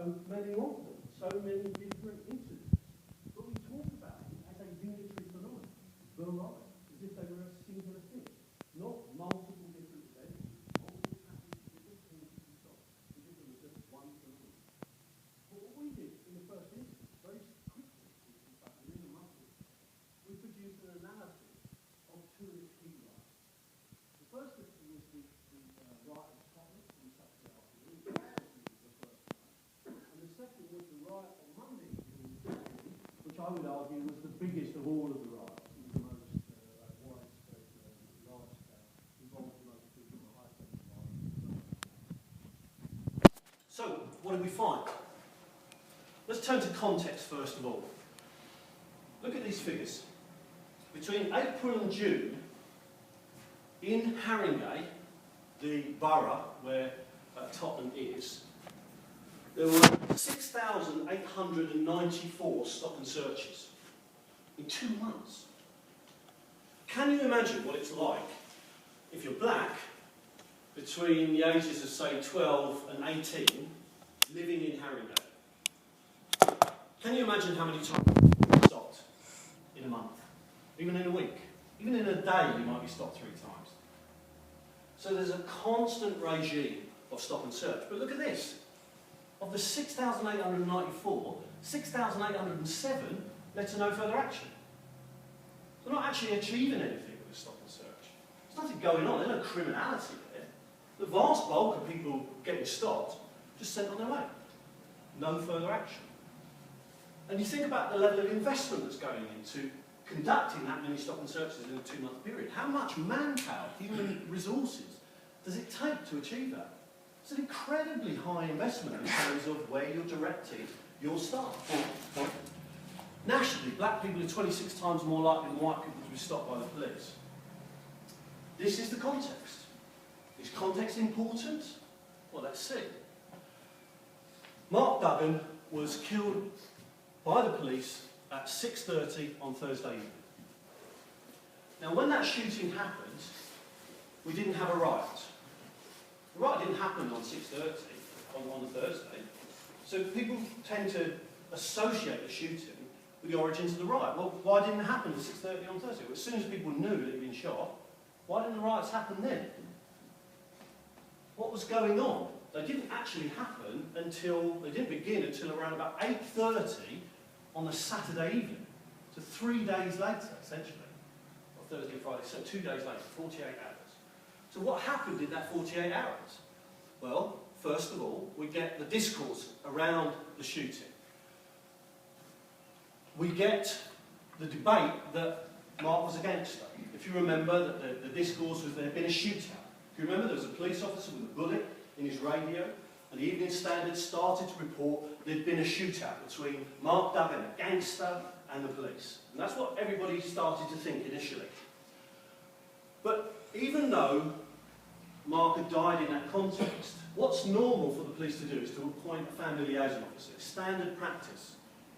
so many of them, so many different incidents. But we talk about it as a unitary phenomenon, the riot, as if they were a singular thing, not multiple different events, multiple traffic, different things to be stopped, as if it was just one phenomenon. But what we did in the first instance, very quickly, in fact within a month, we produced an analysis of two of the key riots. The first was the riot in Scotland on Saturday afternoon, the first one. And the second was the riot on Monday evening, which I would argue was the biggest of all of the riots. It was the most widespread, large scale, involved the most people in the high violence. So, what did we find? Let's turn to context first of all. Look at these figures. Between April and June, in Haringey, the borough where Tottenham is, there were 6,894 stop and searches in 2 months. Can you imagine what it's like if you're black between the ages of, say, 12 and 18, living in Haringey? Can you imagine how many times you're stopped in a month? Even in a week? Even in a day you might be stopped 3 times. So there's a constant regime of stop and search. But look at this. Of the 6,894, 6,807 led to no further action. They're not actually achieving anything with a stop and search. There's nothing going on. There's no criminality there. The vast bulk of people getting stopped just sent on their way. No further action. And you think about the level of investment that's going into conducting that many stop and searches in a 2-month period. How much manpower, human resources, does it take to achieve that? It's an incredibly high investment in terms of where you're directing your staff. Nationally, black people are 26 times more likely than white people to be stopped by the police. This is the context. Is context important? Well, let's see. Mark Duggan was killed by the police at 6:30 on Thursday evening. Now, when that shooting happened, we didn't have a riot. The riot didn't happen on 6:30 on a Thursday, so people tend to associate the shooting with the origins of the riot. Well, why didn't it happen at 6:30 on Thursday? Well, as soon as people knew that he'd been shot, why didn't the riots happen then? What was going on? They didn't actually happen until, they didn't begin until around about 8:30 on a Saturday evening. So 3 days later, essentially. Or Thursday and Friday, so 2 days later, 48 hours. So what happened in that 48 hours? Well, first of all, we get the discourse around the shooting. We get the debate that Mark was a gangster. If you remember, that the discourse was there had been a shootout. If you remember, there was a police officer with a bullet in his radio, and the Evening Standard started to report there'd been a shootout between Mark Duggan, a gangster, and the police. And that's what everybody started to think initially. But even though Mark had died in that context, what's normal for the police to do is to appoint a family liaison officer. It's standard practice.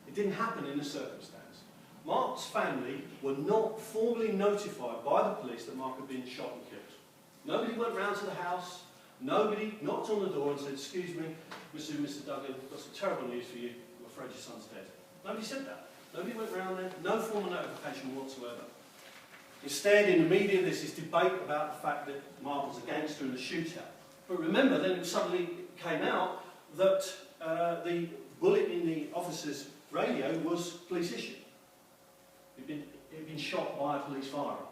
It didn't happen in this circumstance. Mark's family were not formally notified by the police that Mark had been shot and killed. Nobody went round to the house. Nobody knocked on the door and said, "Excuse me, Mr. Duggan, I've got some terrible news for you. I'm afraid your son's dead." Nobody said that. Nobody went round there. No formal notification whatsoever. Instead, in the media, there's this debate about the fact that Mark was a gangster in a shootout. But remember, then it suddenly came out that the bullet in the officer's radio was police issue. He'd been shot by a police firearm,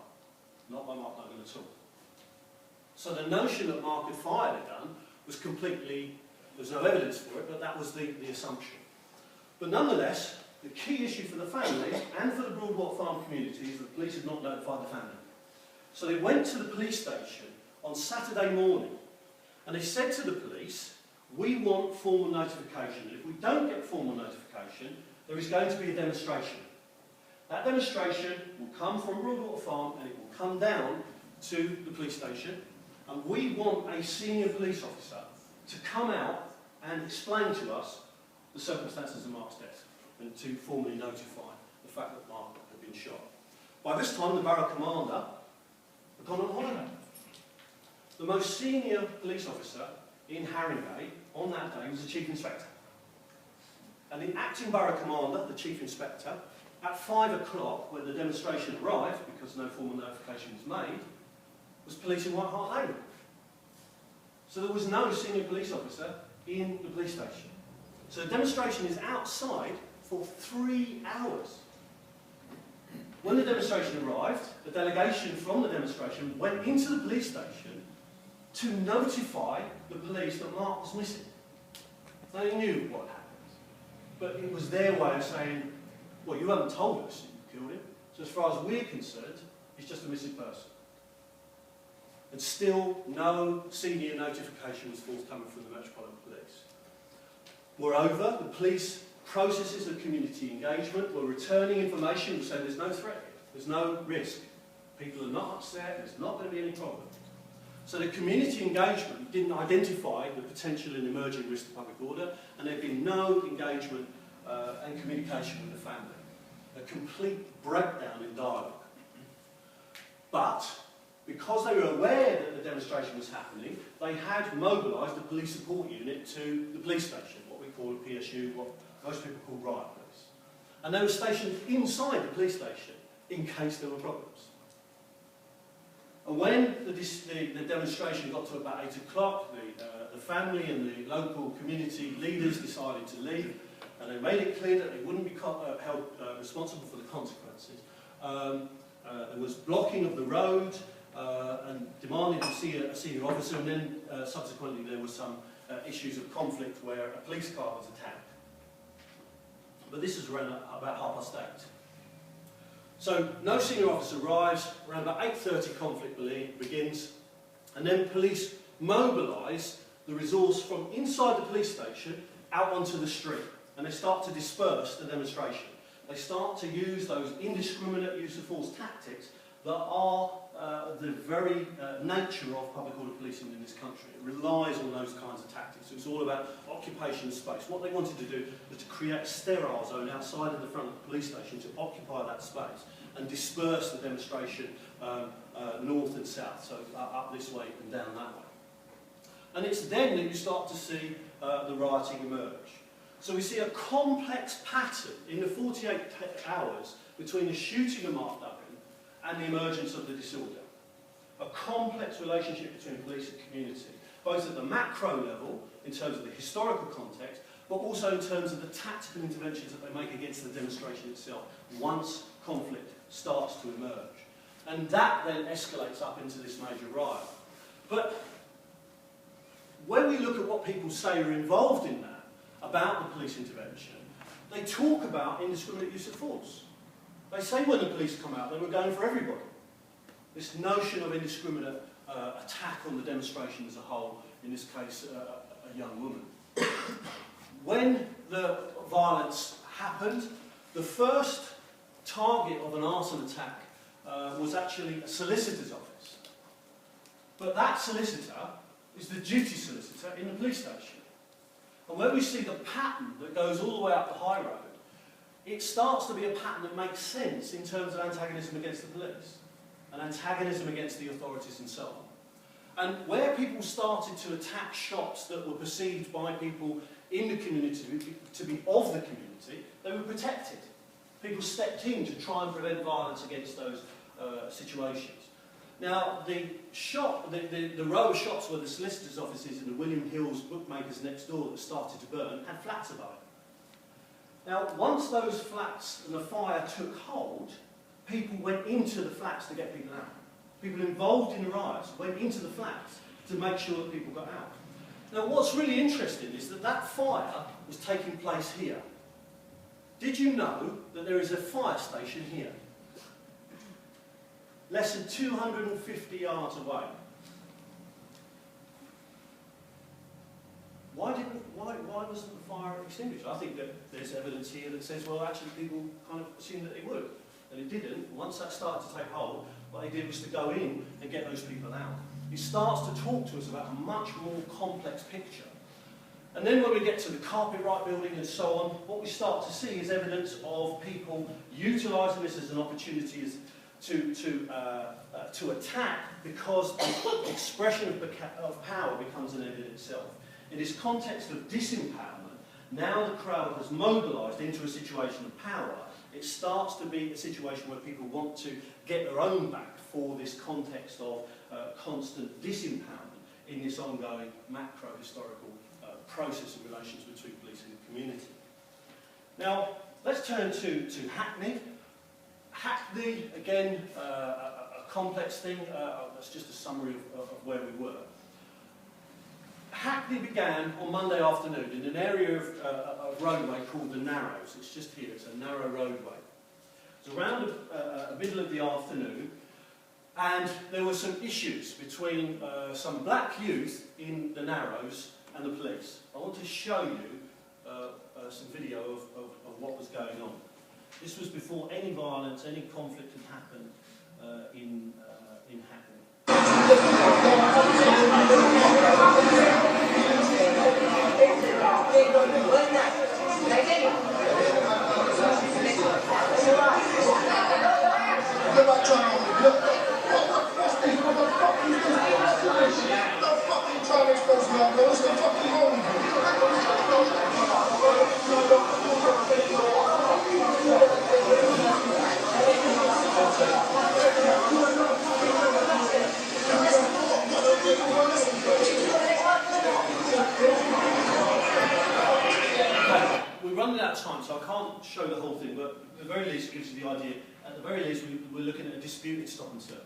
not by Mark Duggan at all. So the notion that Mark had fired a gun was completely, there's no evidence for it, but that was the assumption. But nonetheless, the key issue for the family and for the Broadwater Farm community is that the police had not notified the family. So they went to the police station on Saturday morning and they said to the police, "We want formal notification. And if we don't get formal notification, there is going to be a demonstration. That demonstration will come from Broadwater Farm and it will come down to the police station. And we want a senior police officer to come out and explain to us the circumstances of Mark's death and to formally notify the fact that Mark had been shot." By this time, the borough commander had gone on holiday. The most senior police officer in Haringey on that day was the chief inspector. And the acting borough commander, the chief inspector, at 5 o'clock, when the demonstration arrived, because no formal notification was made, was policing White Hart Lane. So there was no senior police officer in the police station. So the demonstration is outside for 3 hours. When the demonstration arrived, the delegation from the demonstration went into the police station to notify the police that Mark was missing. They knew what happened. But it was their way of saying, well, you haven't told us you killed him. So as far as we're concerned, he's just a missing person. And still, no senior notification was forthcoming from the Metropolitan Police. Moreover, the police processes of community engagement were returning information saying there's no threat here, there's no risk. People are not upset, there's not going to be any problem. So the community engagement didn't identify the potential and emerging risk to public order, and there had been no engagement and communication with the family. A complete breakdown in dialogue. But because they were aware that the demonstration was happening, they had mobilised a police support unit to the police station, what we call a PSU, what most people call riot police. And they were stationed inside the police station in case there were problems. And when the demonstration got to about 8 o'clock, the family and the local community leaders decided to leave, and they made it clear that they wouldn't be held responsible for the consequences. There was blocking of the road and demanding to see a senior officer, and then subsequently there were some issues of conflict where a police car was attacked. But this is around about 8:30. So no senior officer arrives, around about 8:30 conflict begins, and then police mobilise the resource from inside the police station out onto the street, and they start to disperse the demonstration. They start to use those indiscriminate use of force tactics that are the very nature of public order policing in this country. It relies on those kinds of tactics. It's all about occupation of space. What they wanted to do was to create a sterile zone outside of the front of the police station to occupy that space and disperse the demonstration north and south, so up this way and down that way. And it's then that you start to see the rioting emerge. So we see a complex pattern in the 48 hours between the shooting of Mark Duggan and the emergence of the disorder. A complex relationship between police and community, both at the macro level, in terms of the historical context, but also in terms of the tactical interventions that they make against the demonstration itself, once conflict starts to emerge. And that then escalates up into this major riot. But when we look at what people say are involved in that, about the police intervention, they talk about indiscriminate use of force. They say when the police come out, they were going for everybody. This notion of indiscriminate attack on the demonstration as a whole, in this case, a young woman. When the violence happened, the first target of an arson attack was actually a solicitor's office. But that solicitor is the duty solicitor in the police station. And when we see the pattern that goes all the way up the high road, it starts to be a pattern that makes sense in terms of antagonism against the police and antagonism against the authorities and so on. And where people started to attack shops that were perceived by people in the community to be of the community, they were protected. People stepped in to try and prevent violence against those situations. Now, the row of shops where the solicitor's offices and the William Hill's bookmakers next door that started to burn had flats above it. Now, once those flats and the fire took hold, people went into the flats to get people out. People involved in the riots went into the flats to make sure that people got out. Now, what's really interesting is that that fire was taking place here. Did you know that there is a fire station here? Less than 250 yards away. Why wasn't the fire extinguished? I think that there's evidence here that says, well, actually people kind of assumed that it would. And it didn't. Once that started to take hold, what they did was to go in and get those people out. It starts to talk to us about a much more complex picture. And then when we get to the Carpet Right building and so on, what we start to see is evidence of people utilising this as an opportunity to attack, because the expression of power becomes an end in itself. In this context of disempowerment, Now the crowd has mobilised into a situation of power. It starts to be a situation where people want to get their own back for this context of constant disempowerment in this ongoing macro-historical process of relations between police and the community. Now, let's turn to Hackney. Hackney, again, a complex thing. That's just a summary of where we were. Hackney began on Monday afternoon in an area of roadway called the Narrows. It's just here, it's a narrow roadway. It's around the middle of the afternoon, and there were some issues between some black youth in the Narrows and the police. I want to show you some video of what was going on. This was before any violence, any conflict had happened in Hackney. We're running out of time, so I can't show the whole thing, but at the very least it gives you the idea. At the very least, we're looking at a disputed stop and search.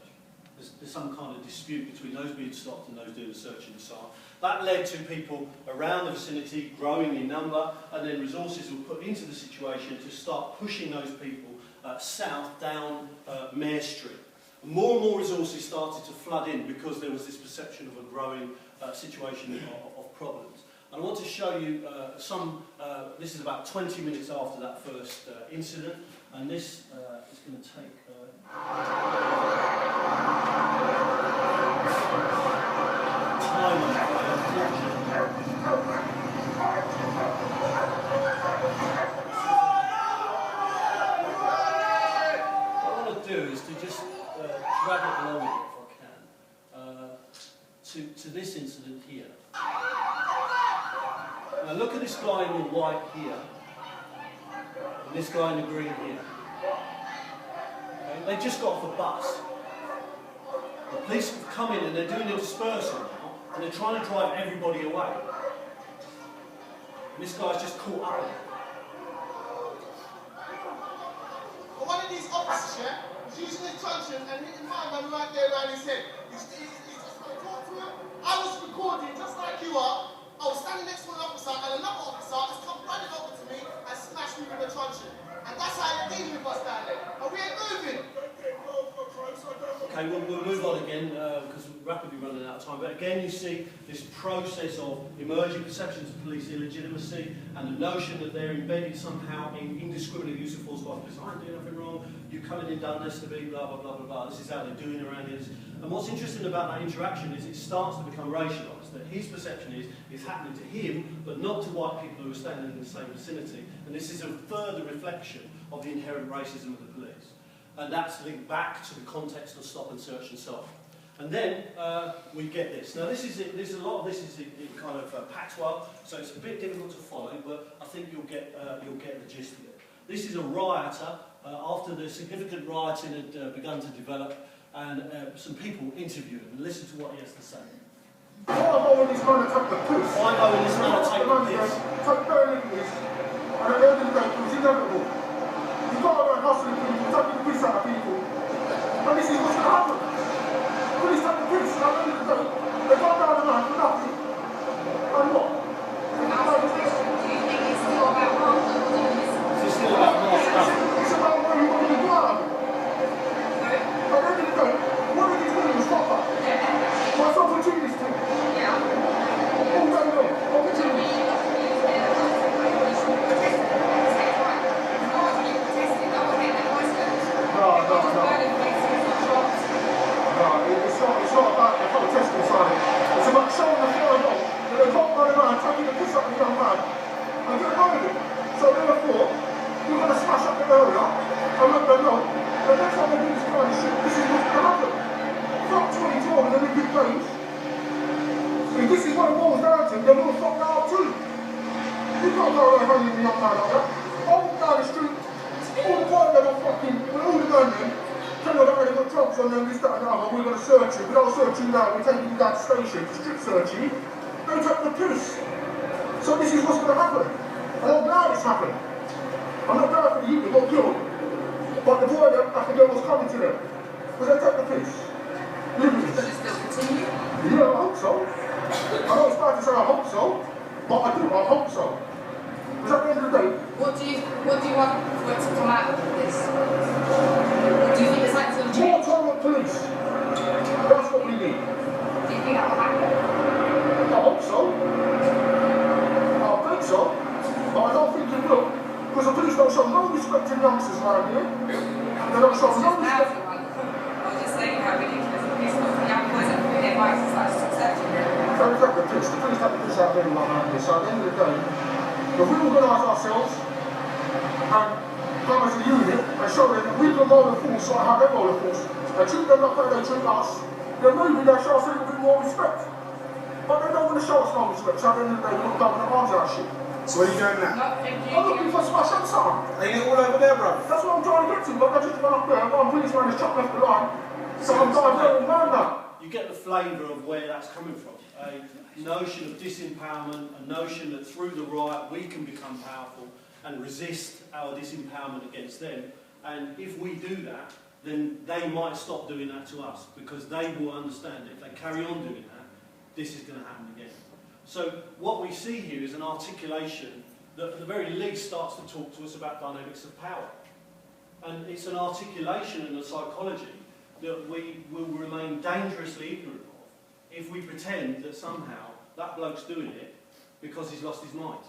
There's some kind of dispute between those being stopped and those doing the search and so on. That led to people around the vicinity growing in number, and then resources were put into the situation to start pushing those people south down Mare Street. More and more resources started to flood in because there was this perception of a growing situation of problems. And I want to show you this is about 20 minutes after that first incident, and this is going to take... drag it along if I can, to this incident here. Now look at this guy in the white here, and this guy in the green here. Okay? They just got off a bus. The police have come in and they're doing a dispersal now, and they're trying to drive everybody away. And this guy's just caught up in it. Well, one of these officers, yeah? Using his truncheon and hitting my man right there around his head. He's just going to talk to him. I was recording just like you are. I was standing next to an officer and another officer has come running over to me and smashed me with a truncheon. And that's how you're dealing with us down there. And we ain't moving. Okay, we'll move on again because we're rapidly running out of time. But again, you see this process of emerging perceptions of police illegitimacy and the notion that they're embedded somehow in indiscriminate use of force by police. I ain't doing nothing wrong. You come in done this to be blah blah blah blah blah. This is how they're doing around here. And what's interesting about that interaction is it starts to become racialised. That his perception is happening to him, but not to white people who are standing in the same vicinity. And this is a further reflection of the inherent racism of the police. And that's linked back to the context of stop and search and so on. And then we get this. Now this is it. There's a lot of this is in kind of patois, so it's a bit difficult to follow, but I think you'll get the gist of it. This is a rioter after the significant rioting had begun to develop, and some people interview him and listen to what he has to say. Why go when this man attack the piss? Why go when this man attack the piss? Take very English, and at the end of the day, it was inevitable. You go around hustling people, taking the piss out of people, and this is what's going to happen. Police take the piss, and at the end of the day, they go down the man for nothing. And what? Do you think it's still about Mark? Is it still about Mark? It's about where you want to go out of it. At the end of the day, what are these doing? Stop that. What's opportunity to? Yeah. All day long, opportunity. It's not about the protesting side. It's about showing the fire off that they can't run around taking the piss up the young man and get rid of it. So therefore, you're going to smash up the area and let them know that next time they do this kind of shit, this is what's going to happen. Fuck 2012 and the Olympic Games. If this is what it boils down to, then we'll fuck that up too. You can't go around hanging me up man like that. All down the street, all the boys that are fucking, all the gunmen, tell you that they've got drugs on them, this, that and the other, we're going to search you. We don't search you now, we're taking you down to the station, strip search you. They take the piss. So this is what's going to happen. And I'm glad it's happened. I'm not glad for the youth that got killed, but the boy them, I forget what's coming to them. Because they take the piss. Literally. Does it still continue? Yeah, I hope so. I know it's bad to say I hope so, but I do, I hope so. Because at the end of the day, What do you want for it to come out of this? Do you think it's like to more change? tolerant police. That's what we need. Do you think that will happen? I hope so. I think so. But I don't think it will. Because the police don't show no respect to youngsters around here. They don't show no respect. I was just saying how ridiculous it is for the young boys and their bikes is like accepting it. They take the piss. The police take the piss out of everyone around here. So at the end of the day, if we organise ourselves and go as a unit and show them that we can roll the force like how they roll the force and treat them like how they treat us, then maybe they'll show us a little bit more respect. But they don't want to show us no respect, so at the end of the day, we're not going to arms our shit. So what are you doing now? Not thank you. I'm looking for smash and something. Are you all over there, bro? That's what I'm trying to get to, but I just run up there, I've got a policeman who's chopped left the line, so I'm going there and man now. You get the flavour of where that's coming from. A notion of disempowerment, a notion that through the riot we can become powerful and resist our disempowerment against them. And if we do that, then they might stop doing that to us, because they will understand that if they carry on doing that, this is going to happen again. So what we see here is an articulation that at the very least starts to talk to us about dynamics of power. And it's an articulation and a psychology that we will remain dangerously ignorant of if we pretend that somehow that bloke's doing it because he's lost his mind.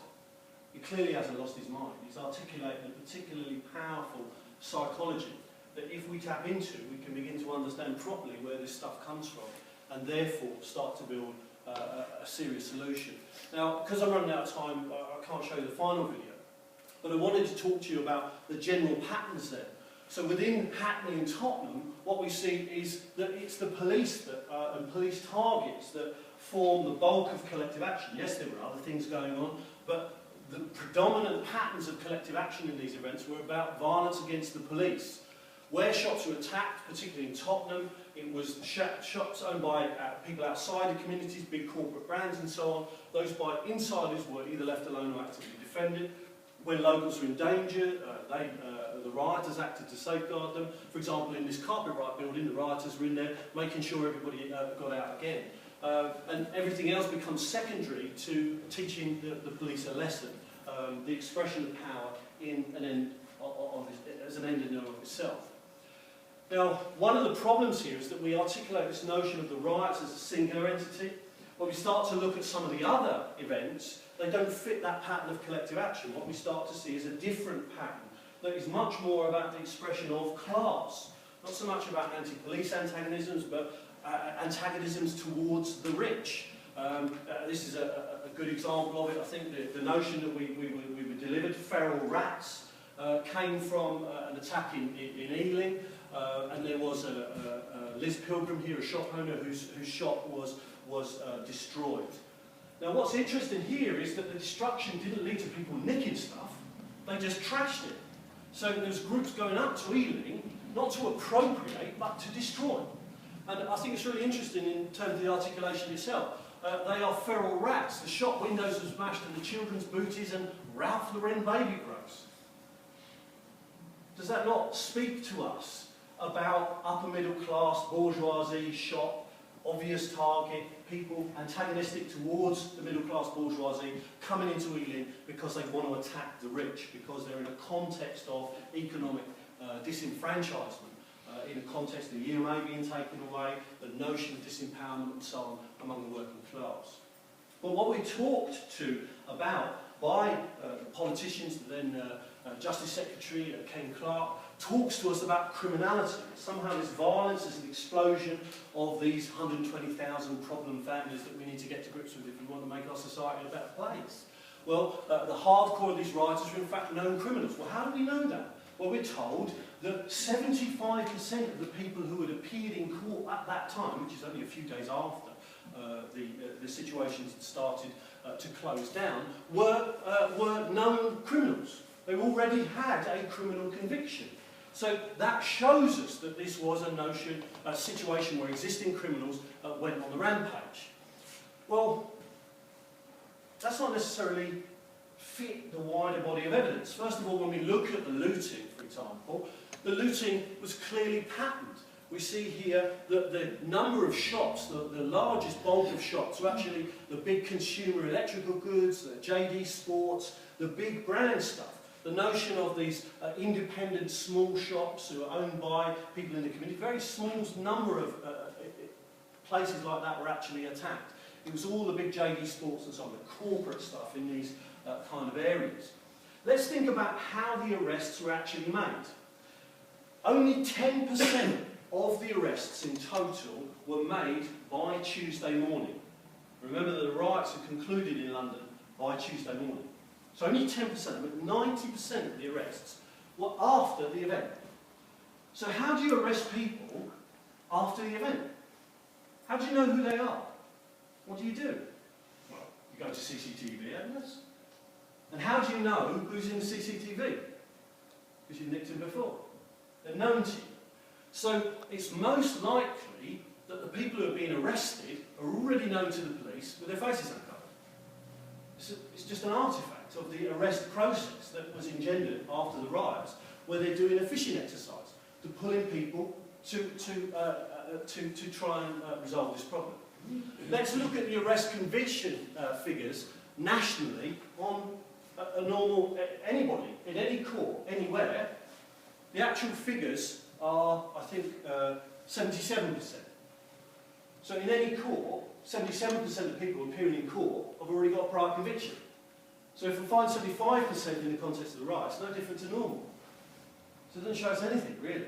He clearly hasn't lost his mind. He's articulating a particularly powerful psychology that if we tap into, we can begin to understand properly where this stuff comes from and therefore start to build a serious solution. Now, because I'm running out of time, I can't show you the final video, but I wanted to talk to you about the general patterns there. So within Hackney and Tottenham, what we see is that it's the police that, and police targets that form the bulk of collective action. Yes, there were other things going on, but the predominant patterns of collective action in these events were about violence against the police. Where shops were attacked, particularly in Tottenham, it was shops owned by people outside the communities, big corporate brands and so on. Those by insiders were either left alone or actively defended. When locals were in danger, the rioters acted to safeguard them. For example, in this carpet riot building, the rioters were in there making sure everybody got out again. And everything else becomes secondary to teaching the police a lesson. The expression of power in an end as an end in and of itself. Now, one of the problems here is that we articulate this notion of the riots as a singular entity. When we start to look at some of the other events, they don't fit that pattern of collective action. What we start to see is a different pattern that is much more about the expression of class. Not so much about anti-police antagonisms, but antagonisms towards the rich. This is a good example of it. I think the notion that we were delivered, feral rats, came from an attack in Ealing, and there was Liz Pilgrim here, a shop owner whose shop was destroyed. Now what's interesting here is that the destruction didn't lead to people nicking stuff, they just trashed it. So there's groups going up to Ealing, not to appropriate, but to destroy. And I think it's really interesting in terms of the articulation itself. They are feral rats. The shop windows were smashed and the children's booties and Ralph Lauren baby grows. Does that not speak to us about upper middle class, bourgeoisie, shop, obvious target, people antagonistic towards the middle class bourgeoisie coming into Ealing because they want to attack the rich, because they're in a context of economic disenfranchisement, in a context of the EMA being taken away, the notion of disempowerment and so on among the working class. But what we talked to about by politicians, then Justice Secretary Ken Clarke, talks to us about criminality. Somehow this violence is an explosion of these 120,000 problem families that we need to get to grips with if we want to make our society a better place. Well, the hardcore of these rioters are in fact known criminals. Well, how do we know that? Well, we're told that 75% of the people who had appeared in court at that time, which is only a few days after the situations had started to close down were known criminals. They already had a criminal conviction. So that shows us that this was a situation where existing criminals went on the rampage. Well, that's not necessarily fit the wider body of evidence. First of all, when we look at the looting, for example, the looting was clearly patterned. We see here that the number of shops, the largest bulk of shops, were actually the big consumer electrical goods, the JD Sports, the big brand stuff. The notion of these independent small shops who are owned by people in the community, very small number of places like that were actually attacked. It was all the big JD Sports and so on, the corporate stuff in these kind of areas. Let's think about how the arrests were actually made. Only 10% of the arrests in total were made by Tuesday morning. Remember that the riots had concluded in London by Tuesday morning. So only 10%, but 90% of the arrests were after the event. So how do you arrest people after the event? How do you know who they are? What do you do? Well, you go to CCTV evidence. And how do you know who's in the CCTV? Because you've nicked him before. They're known to you. So it's most likely that the people who have been arrested are already known to the police with their faces uncovered. It's just an artefact of the arrest process that was engendered after the riots, where they're doing a fishing exercise to pull in people to try and resolve this problem. Let's look at the arrest conviction figures nationally on a normal, anybody, in any court, anywhere. The actual figures are, I think, 77%. So in any court, 77% of people appearing in court have already got a prior conviction. So if we find 75% in the context of the riots, no different to normal. So it doesn't show us anything, really.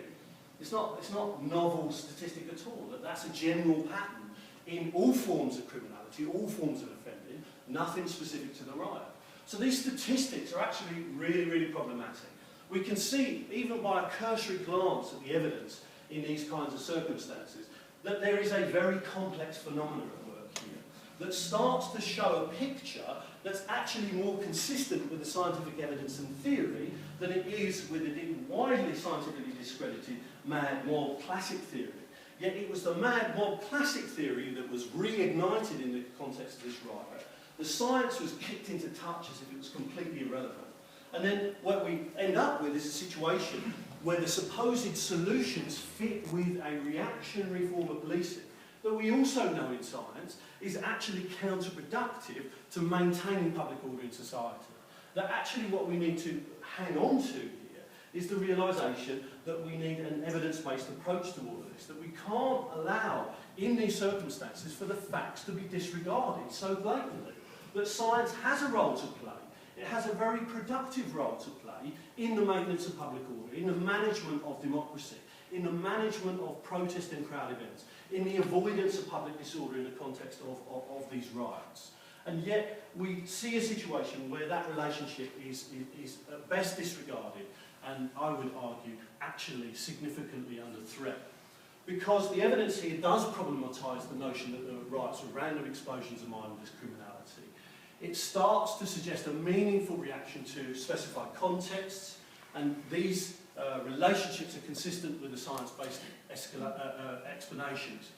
It's not novel statistic at all. That's a general pattern in all forms of criminality, all forms of offending, nothing specific to the riot. So these statistics are actually really, really problematic. We can see, even by a cursory glance at the evidence in these kinds of circumstances, that there is a very complex phenomenon at work here that starts to show a picture that's actually more consistent with the scientific evidence and theory than it is with the widely scientifically discredited mad mob classic theory. Yet it was the mad mob classic theory that was reignited in the context of this riot. The science was kicked into touch as if it was completely irrelevant. And then what we end up with is a situation where the supposed solutions fit with a reactionary form of policing that we also know in science is actually counterproductive to maintaining public order in society. That actually what we need to hang on to here is the realisation that we need an evidence-based approach to all of this, that we can't allow in these circumstances for the facts to be disregarded so blatantly, that science has a role to play. It has a very productive role to play in the maintenance of public order, in the management of democracy, in the management of protest and crowd events, in the avoidance of public disorder in the context of these riots. And yet we see a situation where that relationship is at best disregarded, and I would argue actually significantly under threat. Because the evidence here does problematise the notion that the riots were random explosions of mindless criminality. It starts to suggest a meaningful reaction to specified contexts, and these relationships are consistent with the science-based explanations.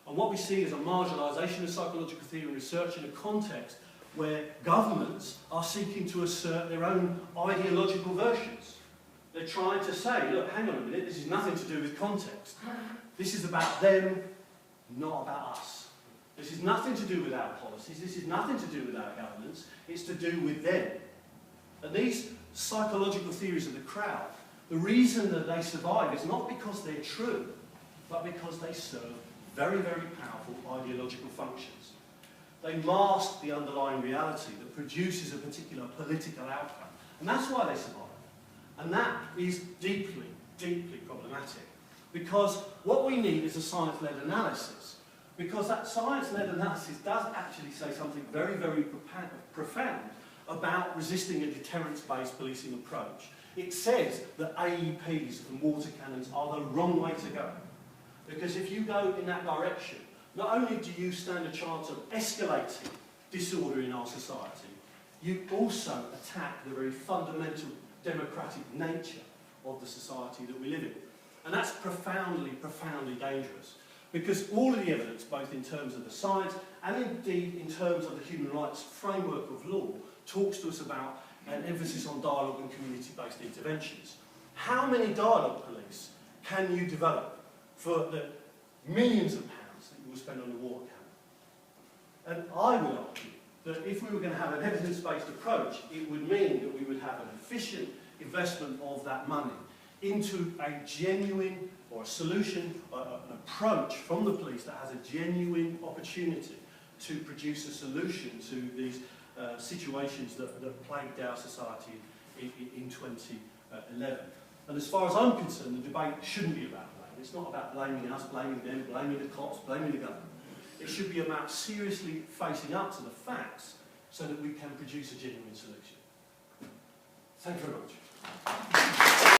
And what we see is a marginalisation of psychological theory and research in a context where governments are seeking to assert their own ideological versions. They're trying to say, look, hang on a minute, this is nothing to do with context. This is about them, not about us. This is nothing to do with our policies, this is nothing to do with our governance, it's to do with them. And these psychological theories of the crowd, the reason that they survive is not because they're true, but because they serve very, very powerful ideological functions. They mask the underlying reality that produces a particular political outcome. And that's why they survive. And that is deeply, deeply problematic. Because what we need is a science-led analysis. Because that science-led analysis does actually say something very, very profound about resisting a deterrence-based policing approach. It says that AEPs and water cannons are the wrong way to go. Because if you go in that direction, not only do you stand a chance of escalating disorder in our society, you also attack the very fundamental democratic nature of the society that we live in. And that's profoundly, profoundly dangerous, because all of the evidence, both in terms of the science and indeed in terms of the human rights framework of law, talks to us about an emphasis on dialogue and community-based interventions. How many dialogue police can you develop for the millions of pounds that you will spend on a war camp? And I would argue that if we were going to have an evidence-based approach, it would mean that we would have an efficient investment of that money into a genuine, or a solution, or an approach from the police that has a genuine opportunity to produce a solution to these situations that plagued our society in 2011. And as far as I'm concerned, the debate shouldn't be about blame. It's not about blaming us, blaming them, blaming the cops, blaming the government. It should be about seriously facing up to the facts so that we can produce a genuine solution. Thank you very much.